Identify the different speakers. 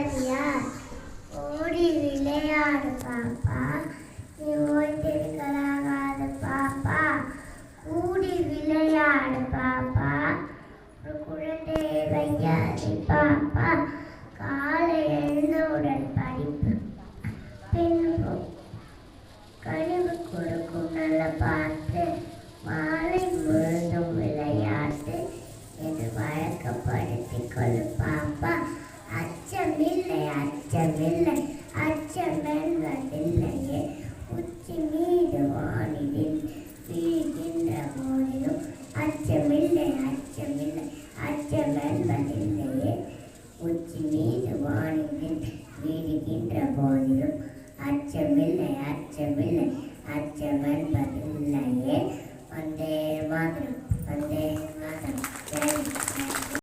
Speaker 1: சரியா? ஓடி விளையாடு பாப்பா, நீ ஓய்ந்திருக்கலாகாது பாப்பா. கூடி விளையாடு பாப்பா, ஒரு குழந்தையை வையாதே பாப்பா. காலை எழுந்தவுடன் படிப்பு, பின்பு கழிவு கொடுக்கும் நல்ல பார்த்து